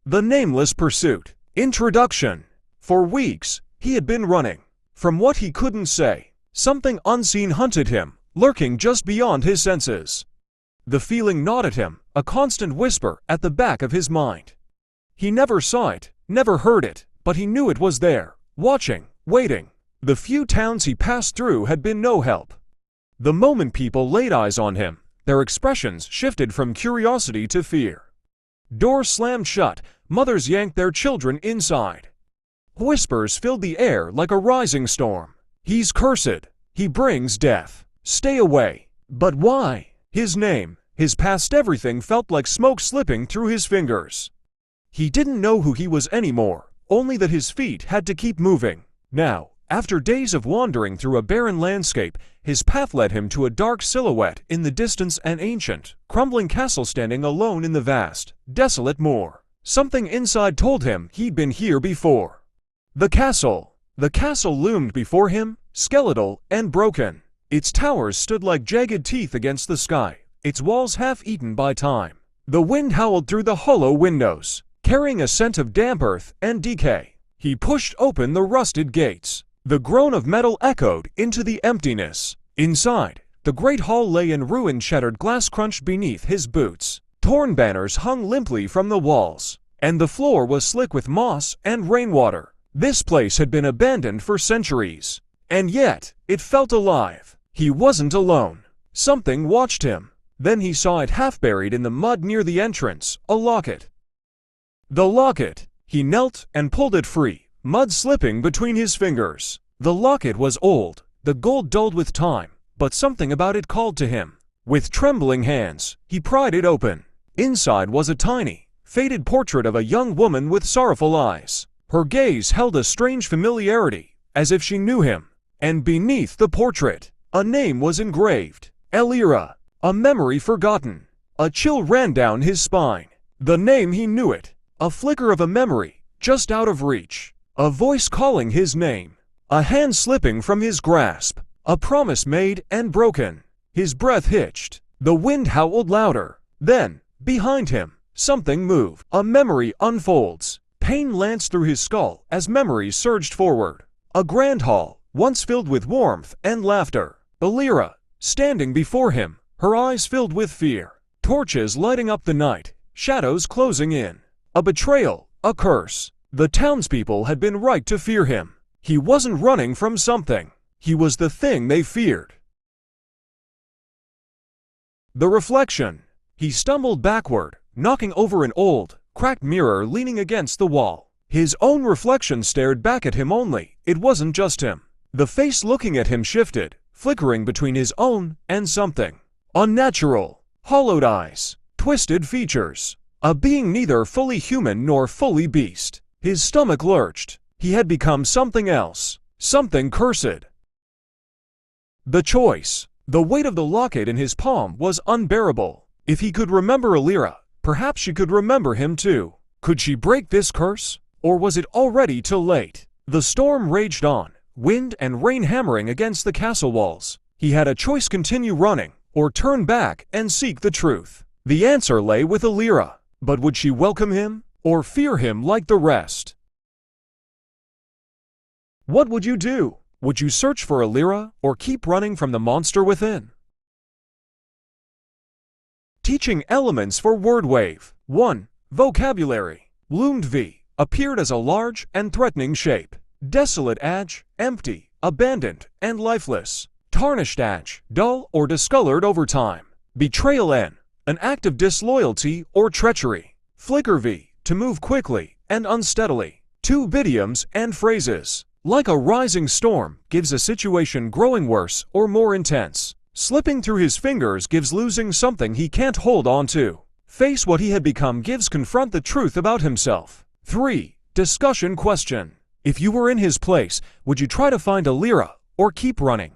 The Nameless Pursuit. Introduction. For weeks, he had been running. From what he couldn't say, something unseen hunted him, lurking just beyond his senses. The feeling gnawed at him, a constant whisper at the back of his mind. He never saw it, never heard it, but he knew it was there, watching, waiting. The few towns he passed through had been no help. The moment people laid eyes on him, their expressions shifted from curiosity to fear. Doors slammed shut, mothers yanked their children inside. Whispers filled the air like a rising storm. He's cursed. He brings death. Stay away. But why? His name, his past, everything felt like smoke slipping through his fingers. He didn't know who he was anymore, only that his feet had to keep moving. Now, after days of wandering through a barren landscape, his path led him to a dark silhouette in the distance, an ancient, crumbling castle standing alone in the vast, desolate moor. Something inside told him he'd been here before. The castle. The castle loomed before him, skeletal and broken. Its towers stood like jagged teeth against the sky, its walls half-eaten by time. The wind howled through the hollow windows, carrying a scent of damp earth and decay. He pushed open the rusted gates. The groan of metal echoed into the emptiness. Inside, the great hall lay in ruin, shattered glass crunched beneath his boots. Torn banners hung limply from the walls, and the floor was slick with moss and rainwater. This place had been abandoned for centuries, and yet it felt alive. He wasn't alone. Something watched him. Then he saw it half buried in the mud near the entrance, a locket. The locket. He knelt and pulled it free, mud slipping between his fingers. The locket was old, the gold dulled with time, but something about it called to him. With trembling hands, he pried it open. Inside was a tiny, faded portrait of a young woman with sorrowful eyes. Her gaze held a strange familiarity, as if she knew him. And beneath the portrait, a name was engraved. Elira. A memory forgotten. A chill ran down his spine. The name, he knew it. A flicker of a memory, just out of reach. A voice calling his name. A hand slipping from his grasp. A promise made and broken. His breath hitched. The wind howled louder. Then, behind him, something moved. A memory unfolds. Pain lanced through his skull as memories surged forward. A grand hall, once filled with warmth and laughter. Elira, standing before him, her eyes filled with fear. Torches lighting up the night, shadows closing in. A betrayal, a curse. The townspeople had been right to fear him. He wasn't running from something. He was the thing they feared. The reflection. He stumbled backward, knocking over an old, cracked mirror leaning against the wall. His own reflection stared back at him, only it wasn't just him. The face looking at him shifted, flickering between his own and something. Unnatural. Hollowed eyes. Twisted features. A being neither fully human nor fully beast. His stomach lurched. He had become something else. Something cursed. The choice. The weight of the locket in his palm was unbearable. If he could remember Elira, perhaps she could remember him too. Could she break this curse? Or was it already too late? The storm raged on, wind and rain hammering against the castle walls. He had a choice: continue running, or turn back and seek the truth. The answer lay with Elira. But would she welcome him, or fear him like the rest? What would you do? Would you search for Elira, or keep running from the monster within? Teaching elements for word wave. 1. Vocabulary. Loomed V. Appeared as a large and threatening shape. Desolate edge, empty, abandoned, and lifeless. Tarnished edge, dull or discolored over time. Betrayal N. An act of disloyalty or treachery. Flicker V. To move quickly and unsteadily. 2 idioms and phrases. Like a rising storm, gives a situation growing worse or more intense. Slipping through his fingers gives losing something he can't hold on to. Face what he had become gives confront the truth about himself. 3. Discussion question. If you were in his place, would you try to find Elira, or keep running?